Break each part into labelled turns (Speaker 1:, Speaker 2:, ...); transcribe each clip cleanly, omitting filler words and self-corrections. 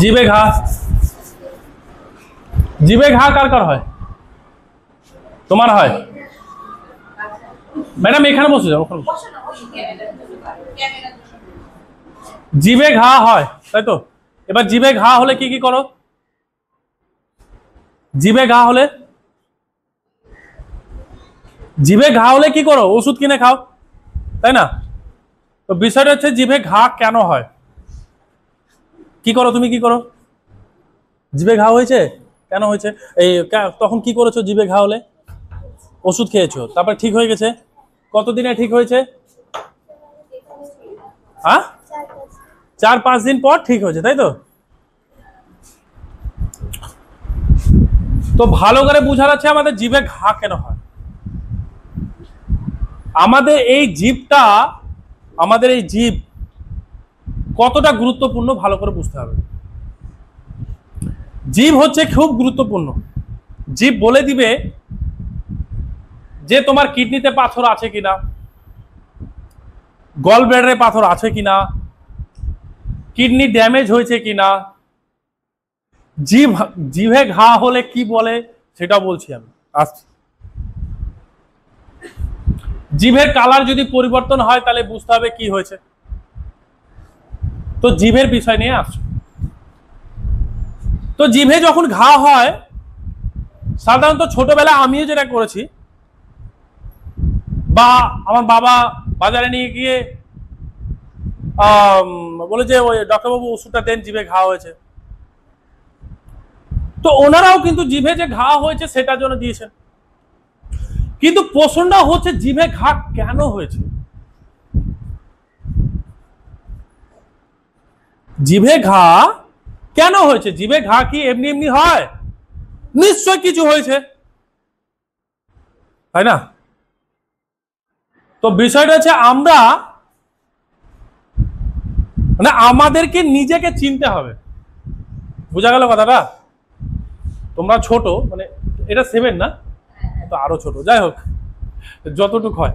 Speaker 1: জিভে ঘা, জিভে ঘা কার কার হয়? তোমার হয়? ম্যাডাম এখানে বসে যাও। জিভে ঘা হয় তাই তো? এবার জিভে ঘা হলে কি কি করো? জিভে ঘা হলে, জিভে ঘা হলে কি করো? ওষুধ কিনে খাও, তাই না? তো বিষয়টা হচ্ছে জিভে ঘা কেন হয়, কি করো তুমি, কি করো? জিভে ঘা হয়েছে, কেন হয়েছে? এই তখন কি করেছো? জিভে ঘা হলে ওষুধ খেয়েছো, তারপর ঠিক হয়ে গেছে। কতদিনে ঠিক হয়েছে? হ্যাঁ, 4-5 দিন পর ঠিক হয়েছে, তাই তো? তো ভালো করে বোঝা যাচ্ছে আমাদের জিভে ঘা কেন হয়। আমাদের এই জিভটা, আমাদের এই জিভ কতটা গুরুত্বপূর্ণ ভালো করে বুঝতে হবে। জিভ হচ্ছে খুব গুরুত্বপূর্ণ। জিভ বলে দিবে যে তোমার কিডনিতে পাথর আছে কিনা, গল ব্লাডারে পাথর আছে কিনা, কিডনি ড্যামেজ হয়েছে কিনা। জিভে ঘা হলে কি বলে সেটা বলছি আমি। আসছি, জিভের কালার যদি পরিবর্তন হয় তাহলে বুঝতে হবে কি হয়েছে। তো জিভের বিষয় নিয়ে আসছে। তো জিভে যখন ঘা হয়, সাধারণত ছোটবেলা আমিও যেটা করেছি, বা আমার বাবা বাজারে নিয়ে গিয়ে বলে যে ওই ডক্টরবাবু ওষুধটা দেন, জিভে ঘা হয়েছে। তো ওনারাও কিন্তু জিভে যে ঘা হয়েছে সেটার জন্য দিয়েছেন। কিন্তু প্রশ্নটা হচ্ছে জিভে ঘা কেন হয়েছে? জিভে ঘা কেন হয়েছে? জিভে ঘা কি এমনি এমনি হয়? নিশ্চয় কিছু হয়েছে, তাই না? তো বিষয়টা হচ্ছে আমরা মানে আমাদেরকে নিজেকে চিনতে হবে। বোঝা গেল কথাটা? তোমরা ছোট, মানে এটা 7 না, তো আরো ছোট, যাই হোক যতটুকু হয়,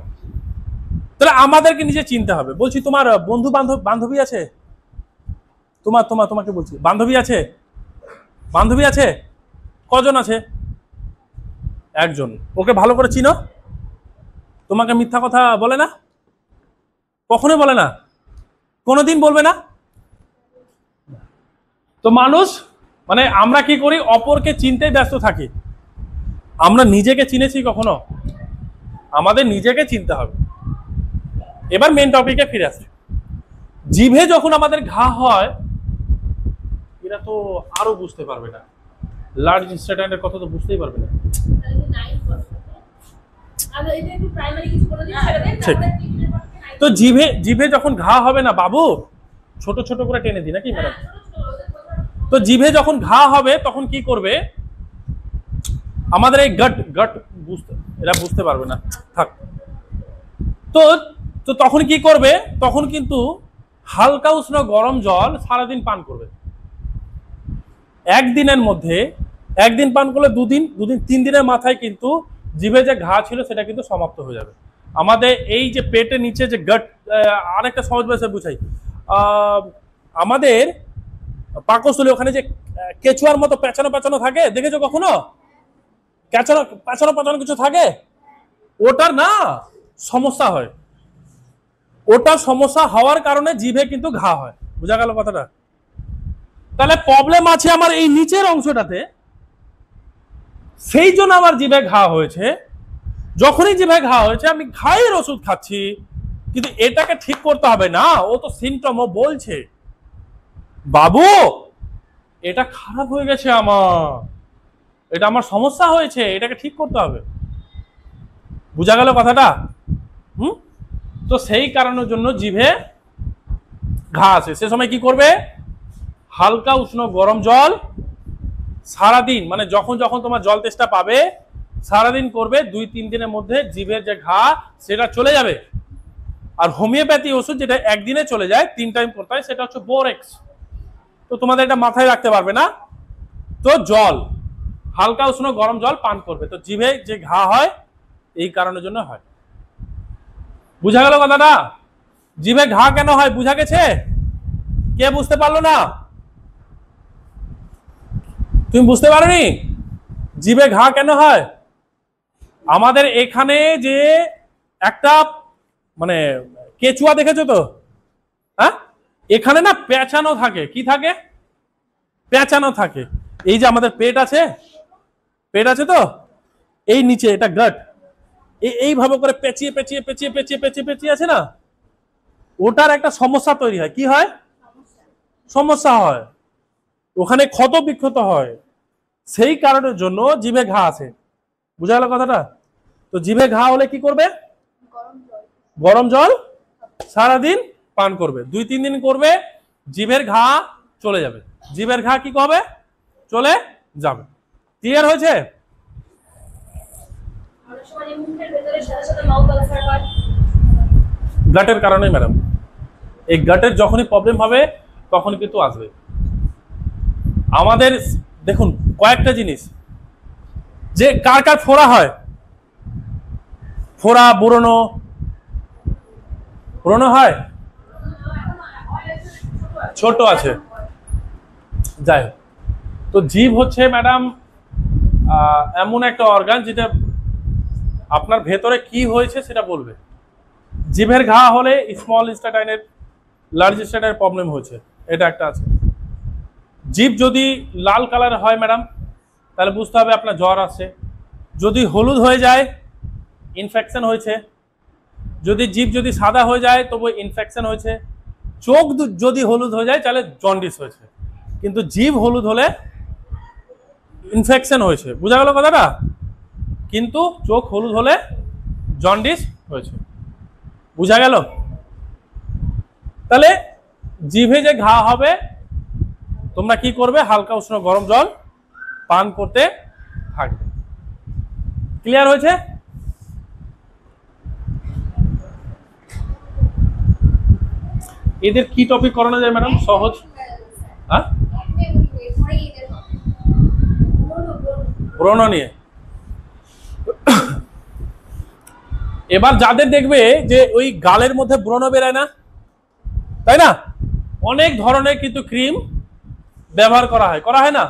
Speaker 1: তাহলে আমাদেরকে নিজে চিনতে হবে। বলছি তোমার বন্ধু বান্ধবী আছে? তোমাকে বলছি, বান্ধবী আছে? বান্ধবী আছে? কজন আছে? একজন। ওকে ভালো করে চিনো? তোমাকে মিথ্যা কথা বলে না? কখনোই বলে না? কোনোদিন বলবে না? তো মানুষ মানে আমরা কি করি? অপরকে চিনতে ব্যস্ত থাকি। আমরা নিজেকে চিনেছি কখনো? আমাদের নিজেকে চিনতে হবে। এবার মেন টপিকে ফিরে আসছি। জিভে যখন আমাদের ঘা হয়, এরা তো আরো বুঝতে পারবে না, লার্জ স্ট্যান্ডার্ডের কথা তো বুঝতেই পারবে না। তো জিভে যখন ঘা হবে না বাবু, ছোট ছোট করে টেনে দিই নাকি ম্যাডাম? তো জিভে যখন ঘা হবে তখন কি করবে? আমাদের এই গট বুঝতে, এরা বুঝতে পারবে না, থাক। তো তো তখন কি করবে? তখন কিন্তু হালকা উষ্ণ গরম জল সারাদিন পান করবে। একদিনের মধ্যে, একদিন পান করলে দুদিন, 3 দিনের মাথায় কিন্তু জিভে যে ঘা ছিল সেটা কিন্তু সমাপ্ত হয়ে যাবে। আমাদের এই যে পেটের নিচে যে গট, আরেকটা সহজ ভাষায় বুঝাই, আমাদের পাকস্থলী ওখানে যে কেঁচুয়ার মতো পেঁচানো পেঁচানো থাকে, দেখেছো কখনো? পেঁচানো পেঁচানো কিছু থাকে, ওটার না সমস্যা হয়। ওটা সমস্যা হওয়ার কারণে জিভে কিন্তু ঘা হয়। বোঝা গেল কথাটা? তাহলে প্রবলেম আছে আমার এই নিচের অংশটাতে, সেই জন্য আমার জিভে ঘা হয়েছে। যখনই জিভে ঘা হয়েছে আমি ঘায়ের ওষুধ খাচ্ছি, কিন্তু এটাকে ঠিক করতে হবে না। ও তো সিমটম, ও বলছে বাবু এটা খারাপ হয়ে গেছে, এটা আমার সমস্যা হয়েছে, এটাকে ঠিক করতে হবে। বুঝা গেল কথাটা? তো সেই কারণের জন্য জিভে ঘা আছে। সে সময় কি করবে? হালকা উষ্ণ গরম জল সারাদিন, মানে যখন যখন তোমার জল তেষ্টা পাবে সারাদিন করবে। 2-3 দিনের মধ্যে জিভের যে ঘা সেটা চলে যাবে। আর হোমিওপ্যাথি ওষুধ যেটা একদিনে চলে যায়, 3 টাইম করতে হয়, সেটা হচ্ছে বোরেক্স। তো তোমাদের এটা মাথায় রাখতে পারবে না। তো জল, হালকা উষ্ণ গরম জল পান করবে। তো জিভে যে ঘা হয় এই কারণের জন্য হয়। বুঝা গেল কথাটা? জিভে ঘা কেন হয় বুঝা গেছে? কে বুঝতে পারলো না? তুমি বুঝতে পারোনি জিভে ঘা কেন হয়? আমাদের এখানে যে একটা মানে কেচুয়া দেখেছো তো, হ্যাঁ, এখানে না পেঁচানো থাকে। কি থাকে? পেঁচানো থাকে। এই যে আমাদের পেট আছে, পেট আছে তো, এই নিচে এটা গাট, এইভাবে করে পেঁচিয়ে পেঁচিয়ে পেঁচিয়ে পেঁচিয়ে পেঁচিয়ে পেঁচিয়ে আছে না, ওটার একটা সমস্যা তৈরি হয়। কি হয়? সমস্যা হয়, ওখানে ক্ষত বিক্ষত হয়। সেই কারণের জন্য জিভে ঘা আছে। বুঝা গেল কথাটা? তো জিভে ঘা হলে কি করবে? গরম জল সারাদিন পান করবে, 2-3 দিন করবে, জিভের ঘা চলে যাবে। জিভের ঘা কি হবে? চলে যাবে। ক্লিয়ার হয়েছে? গাটের কারণে ম্যাডাম, এই গাটের যখনই প্রবলেম হবে তখন কিন্তু আসবে। আমাদের দেখুন কয়েকটা জিনিস, যে কার কার ফোড়া হয়, ফোড়া বুড়োনো, পুরনো হয়, ছোট আছে, যাই হোক। তো জিভ হচ্ছে ম্যাডাম এমন একটা অর্গান যেটা আপনার ভেতরে কি হয়েছে সেটা বলবে। জিভের ঘা হলে স্মল ইন্টেস্টাইনের, লার্জ ইন্টেস্টাইনের প্রবলেম হয়েছে, এটা একটা আছে। জিভ যদি লাল কালার হয় ম্যাডাম, তাহলে বুঝতে হবে আপনার জ্বর আছে। যদি হলুদ হয়ে যায় ইনফেকশন হয়েছে। যদি জিভ যদি সাদা হয়ে যায় তবে ইনফেকশন হয়েছে। চোখ যদি হলুদ হয়ে যায় তাহলে জন্ডিস হয়েছে। কিন্তু জিভ হলুদ হলে ইনফেকশন হয়েছে। বুঝা গেল কথাটা? কিন্তু চোখ হলুদ হলে জন্ডিস হয়েছে। বুঝা গেল? তাহলে জিভে যে ঘা হবে তোমরা কি করবে? হালকা উষ্ণ গরম জল পান করতে থাকবে। ক্লিয়ার হয়েছে? এদের কি টপিক করানো যায় ম্যাডাম সহজ? হ্যাঁ, ব্রণ নিয়ে। এবার যাদের দেখবে যে ওই গালের মধ্যে ব্রণ বেরোয় না, তাই না, অনেক ধরনের কিন্তু ক্রিম ব্যবহার করা হয় না?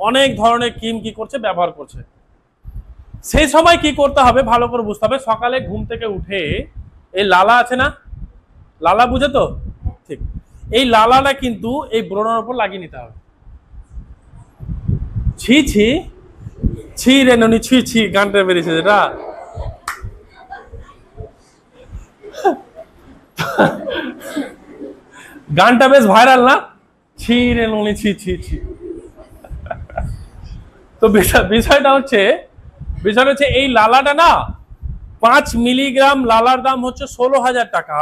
Speaker 1: অনেক ধরনের ক্রিম কি করছে? ব্যবহার করছে। সেই সময় কি করতে হবে ভালো করে বুঝতে হবে। সকালে ঘুম থেকে উঠে এই লালা আছে না, লালা বুঝে তো? ঠিক, এই লালাটা কিন্তু এই ব্রণের উপর লাগিয়ে নিতে হবে। ছি ছি ছি রে ননি, ছি ছি, গানটা বেরিয়েছে যেটা, গানটা বেশ ভাইরাল না? ছি রে ননি, ছি ছি ছি। তো বিষয়টা হচ্ছে এই লালাটা না, 5 মিলিগ্রাম লালার দাম হচ্ছে 16,000 টাকা।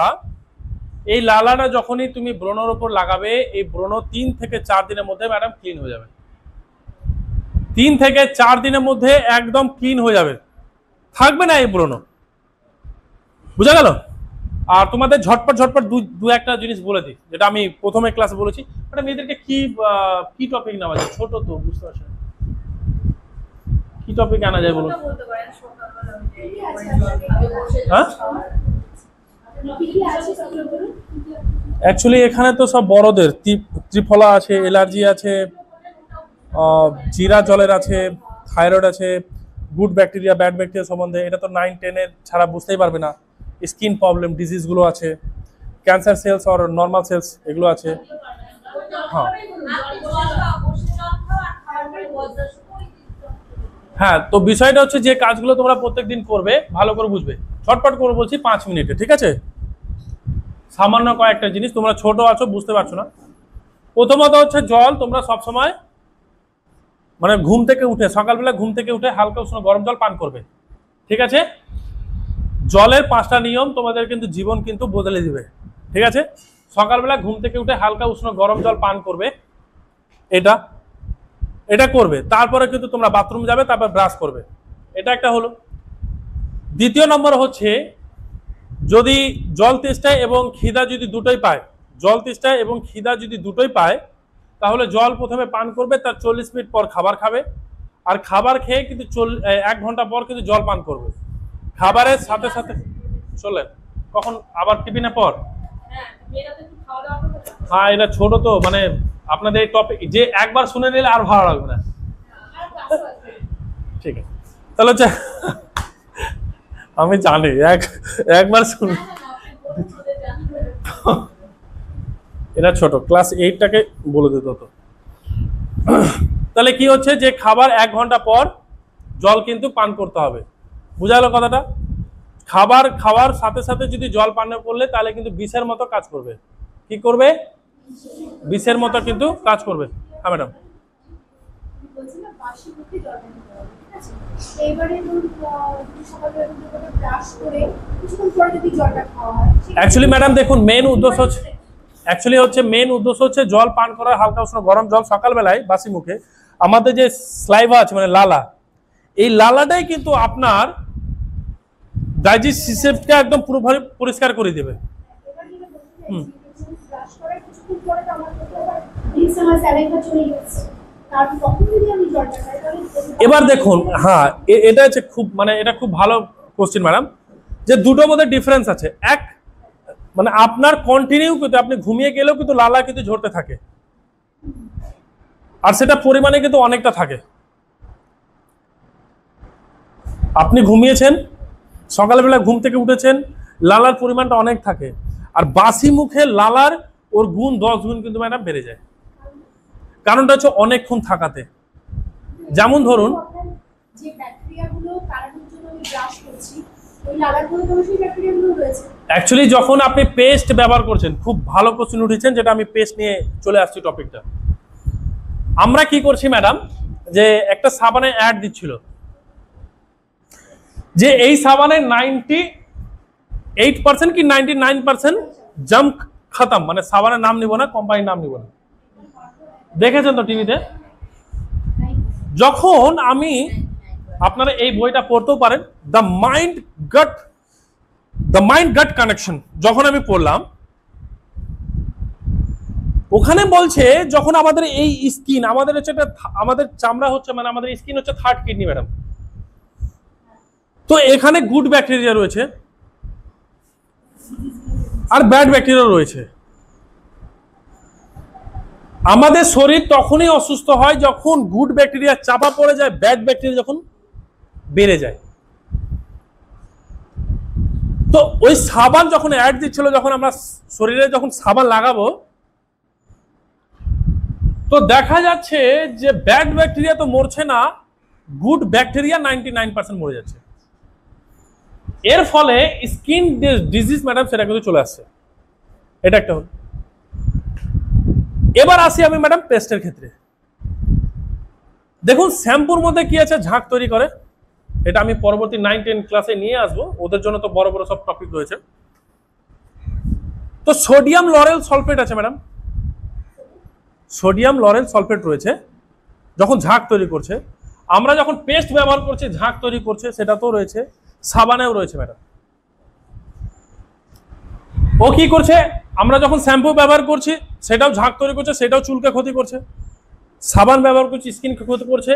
Speaker 1: এই লালাটা যখনই তুমি ব্রণের উপর লাগাবে, এই ব্রণ 3 থেকে 4 দিনের মধ্যে ম্যাডাম ক্লিন হয়ে যাবে। 3 থেকে 4 দিনের মধ্যে একদম ক্লিন হয়ে যাবে, থাকবে না এই ব্রণ। বুঝা গেল? আর তোমাদের ঝটপট ঝটপট দু একটা জিনিস বলে দিই, যেটা আমি প্রথমে ক্লাসে বলেছি। ম্যাডাম এদেরকে কি টপিক নেওয়া যায়? ছোট তো, বুঝতে পারছেন, কি টপিক আনা যায় বলুন? হ্যাঁ, অ্যাকচুয়ালি এখানে তো সব বড়দের, ত্রিফলা আছে, অ্যালার্জি আছে, জিরা জলের আছে, থাইরয়েড আছে, গুড ব্যাকটেরিয়া ব্যাড ব্যাকটেরিয়া সম্বন্ধে এটা তো 9-10 ছাড়া বুঝতেই পারবে না। স্কিন প্রবলেম ডিজিজগুলো আছে, ক্যান্সার সেলস আর নর্মাল সেলস এগুলো আছে। হ্যাঁ হ্যাঁ, তো বিষয়টা হচ্ছে যে কাজগুলো তোমরা প্রত্যেকদিন করবে ভালো করে বুঝবে। ছটপট করে বলছি 5 মিনিটে, ঠিক আছে? সামান্য কয়েকটা জিনিস, তোমরা ছোট আছো বুঝতে পারছো না। প্রথমত হচ্ছে জল তোমরা সবসময় মানে ঘুম থেকে উঠে, সকালবেলা ঘুম থেকে উঠে হালকা উষ্ণ গরম জল পান করবে, ঠিক আছে? জলের 5টা নিয়ম তোমাদের কিন্তু জীবন কিন্তু বদলে দিবে, ঠিক আছে? সকালবেলা ঘুম থেকে উঠে হালকা উষ্ণ গরম জল পান করবে, এটা করবে। তারপরে কিন্তু তোমরা বাথরুম যাবে, তারপর ব্রাশ করবে, এটা একটা হলো। দ্বিতীয় নম্বর হচ্ছে যদি জল তেষ্টায় এবং খিদা যদি দুটোই পায়, জল তেষ্টায় এবং খিদা যদি দুটোই পায়, তাহলে জল প্রথমে পান করবে, তার 40 মিনিট পর খাবার খাবে। আর খাবার খেয়ে কিন্তু 1 ঘন্টা পর কিন্তু জল পান করবে। খাবারের সাথে সাথে চলে কখন আবার টিফিনের পর। হ্যাঁ, এটা ছোট তো, মানে আপনাদের এই টপিক যে একবার শুনে নিলে আর ভালো লাগবে না। ঠিক আছে, তাহলে হচ্ছে আমি জানি একবার শুন, এটা ছোট ক্লাস 8টাকে বলে দিত তো। তাহলে কি হচ্ছে যে খাবার 1 ঘন্টা পর জল কিন্তু পান করতে হবে, বুঝা গেল কথাটা? খাবার খাওয়ার সাথে সাথে যদি জল পান করলে তাহলে কিন্তু বিষের মতো কাজ করবে। কি করবে? বিষের মতো কিন্তু কাজ করবে। হ্যাঁ ম্যাডাম। অ্যাকচুয়ালি ম্যাডাম দেখুন, মেন উদ্দেশ্য হচ্ছে জল পান করার, হালকা উষ্ণ গরম জল সকালবেলায় বাসি মুখে। আমাদের যে স্লাইভা আছে মানে লালা, এই লালাটাই কিন্তু আপনার ডাইজেস্ট সিস্টেমকে একদম পুরোপুরি পরিষ্কার করে দেবে। এবার দেখুন, হ্যাঁ এটা হচ্ছে খুব মানে এটা খুব ভালো কোশ্চেন ম্যাডাম, যে দুটোর মধ্যে ডিফারেন্স আছে। এক মানে আপনার কন্টিনিউ কিন্তু আপনি ঘুমিয়ে গেলেও কিন্তু লালা কিন্তু ঝরতে থাকে, আর সেটা পরিমাণে কিন্তু অনেকটা থাকে। আপনি ঘুমিয়েছেন, সকালবেলা ঘুম থেকে উঠেছেন, লালার পরিমাণটা অনেক থাকে, আর বাসি মুখে লালার ওর গুণ 10 গুণ কিন্তু ম্যাডাম বেড়ে যায়। কারণটা হচ্ছে অনেকক্ষণ থাকাতে। যেমন ধরুন,
Speaker 2: যে ব্যাকটেরিয়াগুলো কারণের জন্য আমি ব্রাশ করছি, ওই লালার মধ্যে তো সেই ব্যাকটেরিয়াগুলো রয়েছে।
Speaker 1: অ্যাকচুয়ালি যখন আপনি পেস্ট ব্যবহার করছেন, খুব ভালো কোশ্চেন উঠেছেন, যেটা আমি পেস্ট নিয়ে চলে আসছি টপিকটা। আমরা কি করছি ম্যাডাম, যে একটা সাবানে অ্যাড দিচ্ছিল যে এই সাবানে 98% কি 99% জাম্প খতম, মানে সাবানের নাম নিব না, কোম্পানির নাম নিব না। দেখেছেন তো টিভিতে? যখন আমি, আপনারা এই বইটা পড়তেও পারেন, দ্য মাইন্ড গাট কানেকশন, যখন আমি পড়লাম ওখানে বলছে যখন আমাদের এই স্কিন, আমাদের হচ্ছে আমাদের চামড়া হচ্ছে মানে আমাদের স্কিন হচ্ছে 3rd কিডনি ম্যাডাম। তো এখানে গুড ব্যাকটেরিয়া রয়েছে আর ব্যাড ব্যাকটেরিয়া রয়েছে। আমাদের শরীর তখনই অসুস্থ হয় যখন গুড ব্যাকটেরিয়া চাপা পড়ে যায়, ব্যাড ব্যাকটেরিয়া যখন বেড়ে যায়। তো ওই সাবান যখন অ্যাড দিচ্ছিল, যখন আমরা শরীরে যখন সাবান লাগাবো, তো দেখা যাচ্ছে যে ব্যাড ব্যাকটেরিয়া তো মরছে না, গুড ব্যাকটেরিয়া 99% মরে যাচ্ছে। এর ফলে স্কিন ডিজিজ ম্যাডাম সেটা কিন্তু চলে আসছে। এটা একটা হল। এবার আসি আমি ম্যাডাম পেস্টের ক্ষেত্রে। দেখুন শ্যাম্পুর মধ্যে কি আছে, ঝাঁক তৈরি করে। এটা আমি পরবর্তী 9-10 ক্লাসে নিয়ে আসবো, ওদের জন্য তো বড় বড় সব টপিক রয়েছে। তো সোডিয়াম লরেল সালফেট আছে ম্যাডাম, সোডিয়াম লরেল সালফেট রয়েছে, যখন ঝাঁক তৈরি করছে। আমরা যখন পেস্ট ব্যবহার করছি ঝাঁক তৈরি করছে, সেটা তো রয়েছে, সাবানেও রয়েছে ম্যাডাম। ও কি করছে, আমরা যখন শ্যাম্পু ব্যবহার করছি সেটাও ঝাঁক তৈরি করছে, সেটাও চুলকে ক্ষতি করছে। সাবান ব্যবহার করছি স্কিনকে ক্ষতি করছে।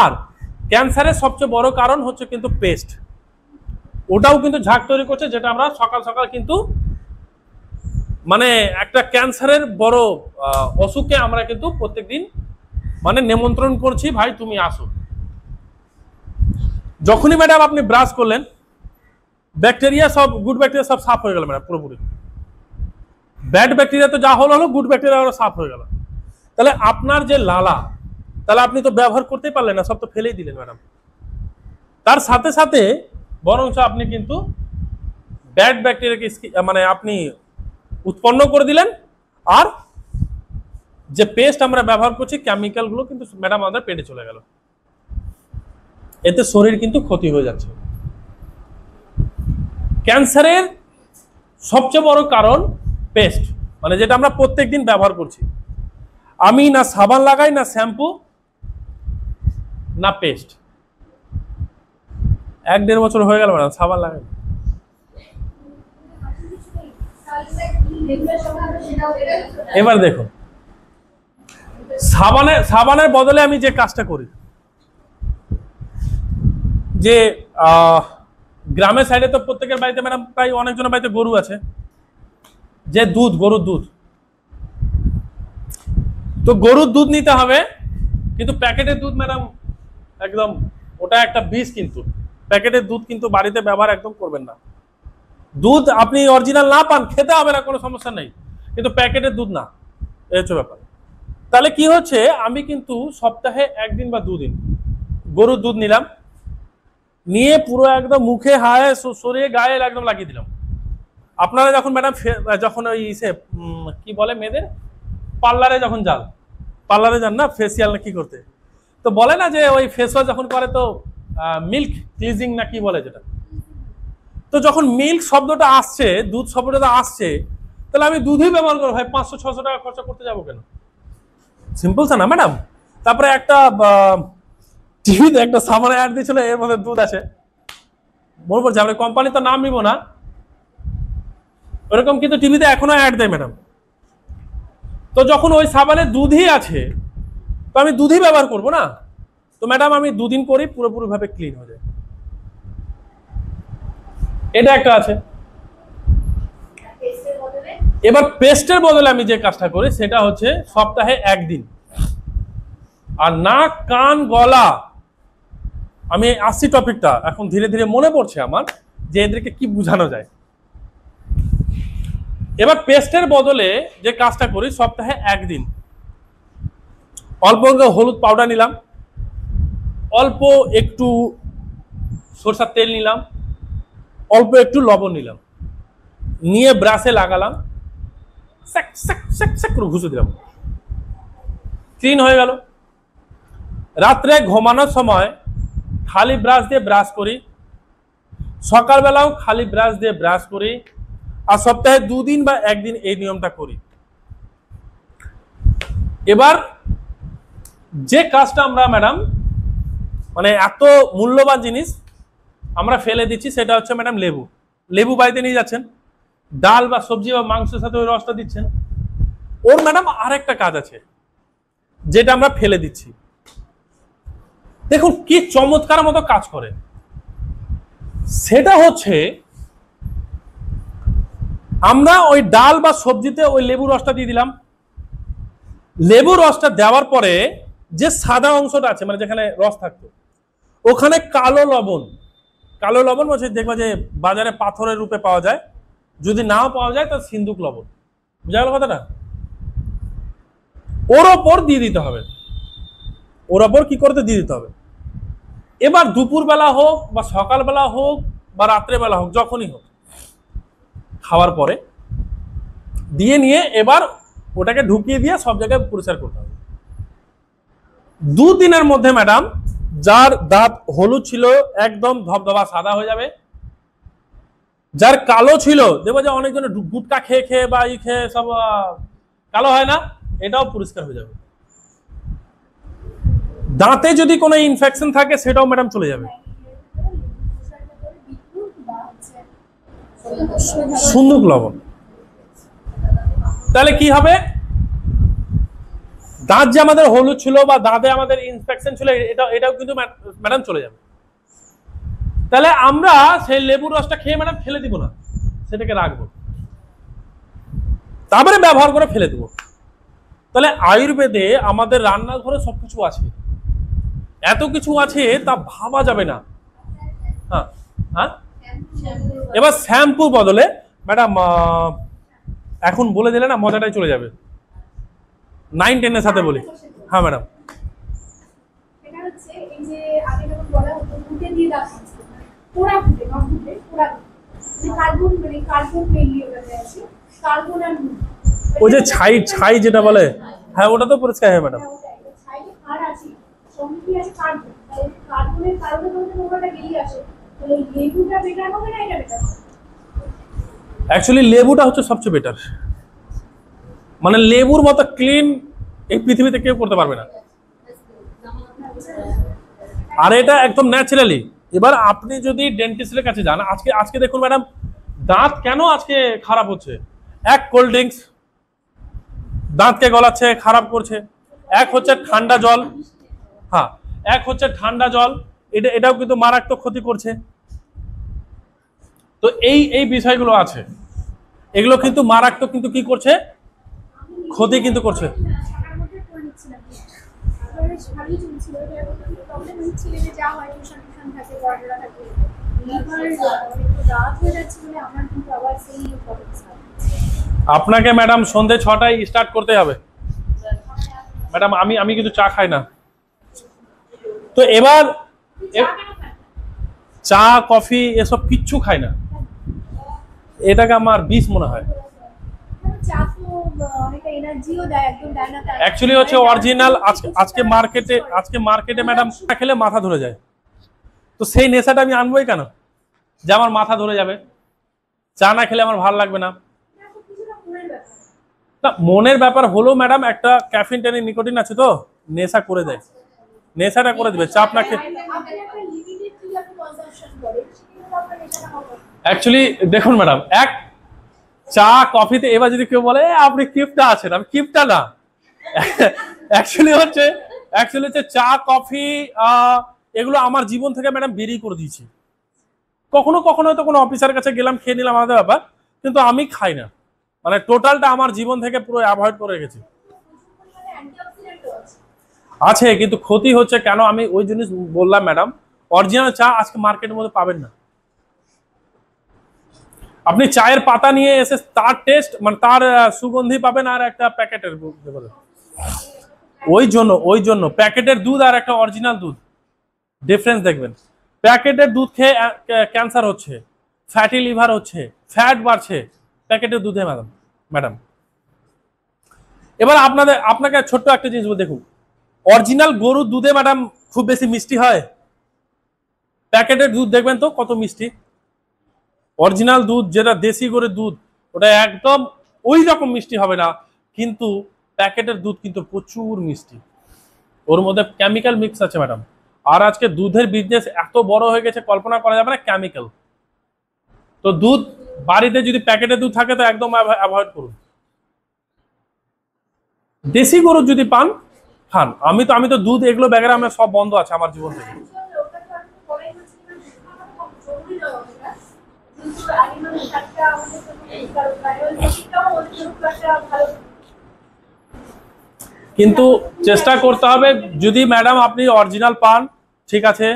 Speaker 1: আর ক্যান্সারের সবচেয়ে বড় কারণ হচ্ছে কিন্তু পেস্ট, ওটাও কিন্তু ঝাঁক তৈরি করছে, যেটা আমরা সকাল সকাল কিন্তু মানে একটা ক্যান্সারের বড় অসুখকে আমরা কিন্তু প্রত্যেকদিন মানে নিমন্ত্রণ করছি, ভাই তুমি আসো। যখনই ম্যাডাম আপনি ব্রাশ করলেন, ব্যাকটেরিয়া সব, গুড ব্যাকটেরিয়া সব সাফ হয়ে গেল ম্যাডাম পুরোপুরি। ব্যাড ব্যাকটেরিয়া তো যা হলো, গুড ব্যাকটেরিয়া সাফ হয়ে গেল। তাহলে আপনার যে লালা, তাহলে আপনি তো ব্যবহার করতেই পারলেন না, সব তো ফেলেই দিলেন ম্যাডাম। তার সাথে সাথে বরঞ্চ আপনি কিন্তু ব্যাড ব্যাকটেরিয়াকে মানে আপনি উৎপন্ন করে দিলেন। আর যে পেস্ট আমরা ব্যবহার করছি, কেমিক্যাল গুলো কিন্তু ম্যাডাম আমাদের পেটে চলে গেল, এতে শরীর কিন্তু ক্ষতি হয়ে যাচ্ছে। ক্যান্সারের সবচেয়ে বড় কারণ পেস্ট, মানে যেটা আমরা প্রত্যেকদিন ব্যবহার করছি। আমি না সাবান লাগাই, না শ্যাম্পু, না পেস্ট। 1-1.5 বছর হয়ে গেল ম্যাডাম সাবান লাগাই। এবার দেখুন, সাবানের বদলে আমি যে কাজটা করি, যে গ্রামের সাইডে তো প্রত্যেকের বাড়িতে ম্যাডাম, প্রায় অনেকজনের বাড়িতে গরু আছে, যে দুধ, গরুর দুধ, তো গরুর দুধ নিতে হবে, কিন্তু প্যাকেটের দুধ ম্যাডাম একদম ওটা একটা বিষ, কিন্তু প্যাকেটের দুধ কিন্তু বাড়িতে ব্যবহার একদম করবেন না। দুধ আপনি অরিজিনাল না পান খেতে হবে না, কোনো সমস্যা নেই, কিন্তু প্যাকেটের দুধ না, এই হচ্ছে ব্যাপার। তাহলে কি হচ্ছে, আমি কিন্তু সপ্তাহে 1 দিন বা 2 দিন গরুর দুধ নিলাম, নিয়ে পুরো একদম মুখে হায় শরীরে গায়ে একদম লাগিয়ে দিলাম। আপনারা যখন ম্যাডাম যখন ওই কি বলে মেয়েদের পার্লারে যখন যান না ফেসিয়াল না কি করতে, তো বলে না যে ওই ফেস ওয়াশ যখন করে তো মিল্ক ক্লিজিং না কি বলে যেটা, তো যখন মিল্ক শব্দটা আসছে, দুধ শব্দটা আসছে, তাহলে আমি দুধই ব্যবহার করবো ভাই, 500-600 টাকা খরচা করতে যাবো কেন? সিম্পল না ম্যাডাম। তারপরে একটা টিভিতে একটা সাবানের অ্যাড দিয়েছিল, এর মধ্যে দুধ আছে, মনে পড়ছে, আমি কোম্পানি তো নাম নিব না, ওরকম কিন্তু টিভিতে এখনো অ্যাড দেয় ম্যাডাম। তো যখন ওই সাবানে দুধই আছে, তো আমি দুধই ব্যবহার করবো না, তো ম্যাডাম আমি 2 দিন পরেই পুরোপুরি ভাবে ক্লিন হয়ে যায়। এটা একটা আছে। এবার পেস্টের বদলে আমি যে কাজটা করি সেটা হচ্ছে সপ্তাহে 1 দিন। আর নাক কান গলা, আমি আসছি টপিকটা, এখন ধীরে ধীরে মনে পড়ছে আমার যে এদেরকে কি বোঝানো যায়। এবার পেস্টের বদলে যে কাজটা করি সপ্তাহে 1 দিন, অল্প হলুদ পাউডার নিলাম, অল্প একটু সরষের তেল নিলাম, অল্প একটু লবণ নিলাম, নিয়ে ব্রাশে লাগালাম, স্যাক স্যাক স্যাক স্যাক করে ঘুষে দিলাম, ক্লিন হয়ে গেল। রাত্রে ঘুমানোর সময় খালি ব্রাশ দিয়ে ব্রাশ করি, সকালবেলাও খালি ব্রাশ দিয়ে ব্রাশ করি, আর সপ্তাহে 2 দিন বা 1 দিন এই নিয়মটা করি। এবার যে কাজটা আমরা ম্যাডাম মানে এত মূল্যবান জিনিস আমরা ফেলে দিচ্ছি, সেটা হচ্ছে ম্যাডাম লেবু। লেবু বাড়িতে নিয়ে যাচ্ছেন, ডাল বা সবজি বা মাংসের সাথে ওই রসটা দিচ্ছেন, ওর ম্যাডাম আরেকটা কাজ আছে যেটা আমরা ফেলে দিচ্ছি। দেখুন কি চমৎকার মতো কাজ করে, সেটা হচ্ছে আমরা ওই ডাল বা সবজিতে ওই লেবু রসটা দিয়ে দিলাম, লেবু রসটা দেওয়ার পরে যে সাদা অংশটা আছে মানে যেখানে রস থাকতো, ওখানে কালো লবণ বলছে, দেখবা যে বাজারে পাথরের রূপে পাওয়া যায়, যদি নাও পাওয়া যায় তো সিন্দুক লবণ, বুঝা গেল কথাটা? ওর ওপর দিয়ে দিতে হবে, ওর ওপর কি করতে দিয়ে দিতে হবে। এবার দুপুরবেলা হোক বা সকালবেলা হোক বা রাত্রেবেলা হোক, যখনই হোক, খাওয়ার পরে দিয়ে নিয়ে এবার ওটাকে ঢুকিয়ে দিয়ে সব জায়গায় পরিষ্কার করতে হবে। 2 দিনের মধ্যে ম্যাডাম যার দাঁত হলুদ ছিল একদম ধবধবা সাদা হয়ে যাবে, যার কালো ছিল দেখবো যে অনেকজনের গুটকা খেয়ে খেয়ে বা খেয়ে সব কালো হয় না, এটাও পরিষ্কার হয়ে যাবে। দাঁতে যদি কোনো ইনফেকশন থাকে সেটাও ম্যাডাম চলে যাবে। সিন্দুক লবণ, তাহলে কি হবে, দাঁত যে আমাদের হলুদ ছিল বা দাঁতে আমাদের ইনফেকশন ছিল এটাও কিন্তু ম্যাডাম চলে যাবে। তাহলে আমরা সেই লেবুর রসটা খেয়ে ম্যাডাম ফেলে দিব না, সেটাকে রাখবো, তারপরে ব্যবহার করে ফেলে দেবো। তাহলে আয়ুর্বেদে আমাদের রান্নাঘরে সবকিছু আছে, এত কিছু আছে তা ভাবা যাবে না। হ্যাঁ হ্যাঁ, এবার শ্যাম্পুর বদলে ম্যাডাম এখন বলে দিলে না মজাটাই চলে যাবে, 9-10 এর সাথে বলি। হ্যাঁ ম্যাডাম,
Speaker 2: এটা হচ্ছে এই যে আগে যখন বলা হতো ফুটে দিয়ে দাও, পোড়া ফুটে না ফুটে পোড়া, মানে কার্বন মেইনলি ওটাতে আছে, কার্বন আর নুন,
Speaker 1: ওই যে ছাই যেটা বলে, হ্যাঁ ওটা তো পরিষ্কার। হ্যাঁ ম্যাডাম,
Speaker 2: ছাইতে আর আছে সঙ্গে কি আছে কার্বন, তাহলে কার্বনের কারণে তোমাদের নোংরাটা বেরিয়ে আসে, তাহলে লেবুটা বেটার হবে না এটা বেটার হবে?
Speaker 1: অ্যাকচুয়ালি লেবুটা হচ্ছে সবচেয়ে বেটার, মানে লেবুর মতো ক্লিন এই পৃথিবীতে কেউ করতে পারবে না, আর এটা একদম ন্যাচারালি। এবার আপনি যদি ডেন্টিস্টের কাছে যান, আজকে দেখুন ম্যাডাম দাঁত কেন আজকে খারাপ হচ্ছে, এক কোল্ড ড্রিঙ্কস দাঁতকে গলাচ্ছে, খারাপ করছে, এক হচ্ছে ঠান্ডা জল, হ্যাঁ এক হচ্ছে ঠান্ডা জল, এটাও কিন্তু মারাত্মক ক্ষতি করছে। তো এই বিষয়গুলো আছে, এগুলো কিন্তু মারাত্মক কিন্তু কি করছে, ক্ষতি কিন্তু করছে।
Speaker 2: বেশ ভালোই চলছিল, এবার প্রবলেম হচ্ছিল যে যা হয় টিউশন থাকে, পড়াশোনা থাকে, এবার একটু রাত হয়ে যাচ্ছে বলে আমার কিন্তু আবার সেই প্রবলেম
Speaker 1: আপনাকে ম্যাডাম সন্ধ্যে 6টায় স্টার্ট করতে হবে ম্যাডাম। আমি কিন্তু চা খাই না। তো এবার চা কফি এসব কিচ্ছু খাই না, এটাকে আমার বিষ মনে হয়।
Speaker 2: চা তো অনেকটা এনার্জিও দেয়, একদম দেয় না তাই
Speaker 1: অ্যাকচুয়ালি হচ্ছে অরিজিনাল। আজকে মার্কেটে ম্যাডাম চা খেলে মাথা ধরে যায়, তো সেই নেশাটা আমি আনবোই কেন যে আমার মাথা ধরে যাবে? চা না খেলে আমার ভালো লাগবে না।
Speaker 2: কিছুটা মনের ব্যাপার।
Speaker 1: না, মনের ব্যাপার হলো ম্যাডাম, একটা ক্যাফিন টেনিন নিকোটিন আছে, তো নেশা করে দেয়, নেশাটা করে দেবে চাপ না খেয়ে।
Speaker 2: আপনি একটা লিমিটেড যদি আপনি কনজাম্পশন করেন সেক্ষেত্রে আপনার নেশাটা হবে।
Speaker 1: অ্যাকচুয়ালি দেখুন ম্যাডাম, এক চা কফিতে এবার যদি কেউ বলে আপনি কিপটা আছেন, আমি কিপটা না। অ্যাকচুয়ালি হচ্ছে চা কফি এগুলো আমার জীবন থেকে ম্যাডাম বেরিয়ে করে দিয়েছি। কখনো কখনো হয়তো কোনো অফিসারের কাছে গেলাম, খেয়ে নিলাম, আলাদা ব্যাপার, কিন্তু আমি খাই না, মানে টোটালটা আমার জীবন থেকে পুরো অ্যাভয়েড করে রেখেছি।
Speaker 2: মানে অ্যান্টিঅক্সিডেন্টও আছে।
Speaker 1: আছে, কিন্তু ক্ষতি হচ্ছে কেন আমি ওই জিনিস বললাম ম্যাডাম। অরিজিনাল চা আজকে মার্কেটের মধ্যে পাবেন না। আপনি চায়ের পাতা নিয়ে এসে তার টেস্ট মানে তার সুগন্ধি পাবেন, আর একটা প্যাকেটের ওই জন্য প্যাকেটের দুধ আর একটা অরিজিনাল দুধ ডিফারেন্স দেখবেন। প্যাকেটের দুধ খেয়ে ক্যান্সার হচ্ছে, ফ্যাটি লিভার হচ্ছে, ফ্যাট বাড়ছে প্যাকেটের দুধে ম্যাডাম। এবার আপনাকে ছোট্ট একটা জিনিস বলে দেখুন, অরিজিনাল গরুর দুধে ম্যাডাম খুব বেশি মিষ্টি হয়? প্যাকেটের দুধ দেখবেন তো কত মিষ্টি। অরিজিনাল দুধ যেটা দেশি গরুর দুধ, ওটা একদম ওই রকম মিষ্টি হবে না, কিন্তু প্যাকেটের দুধ কিন্তু প্রচুর মিষ্টি, ওর মধ্যে কেমিক্যাল মিক্স আছে ম্যাডাম। আর আজকে দুধের বিজনেস এত বড় হয়ে গেছে, কল্পনা করা যাবে না কেমিক্যাল। তো দুধ বাড়িতে যদি প্যাকেটের দুধ থাকে তো একদম অ্যাভয়েড করুন। দেশি গরু যদি পান খান। আমি তো দুধ এগুলো ব্যাগের আমার সব বন্ধ আছে আমার জীবন থেকে। কিন্তু চেষ্টা করতে হবে, যদি ম্যাডাম আপনি অরিজিনাল পান ঠিক আছে,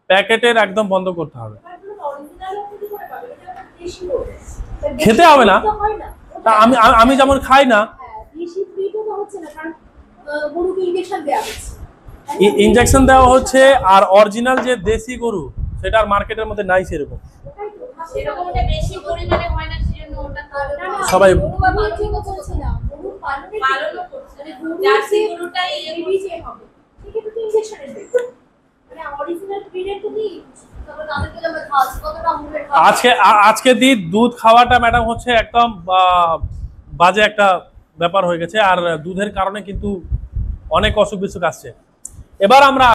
Speaker 1: প্যাকেটের একদম বন্ধ করতে হবে, খেতে হবে না। তা আমি যেমন খাই না, ইনজেকশন দেওয়া হচ্ছে, আর অরিজিনাল যে দেশি গরু সেটা আর মার্কেটের মধ্যে নাই সেরকম। সবাই আজকে দুধ খাওয়াটা ম্যাডাম হচ্ছে একদম বাজে একটা ব্যাপার হয়ে গেছে, আর দুধের কারণে কিন্তু অনেক অসুখ বিসুখ আসছে। এবার আমরা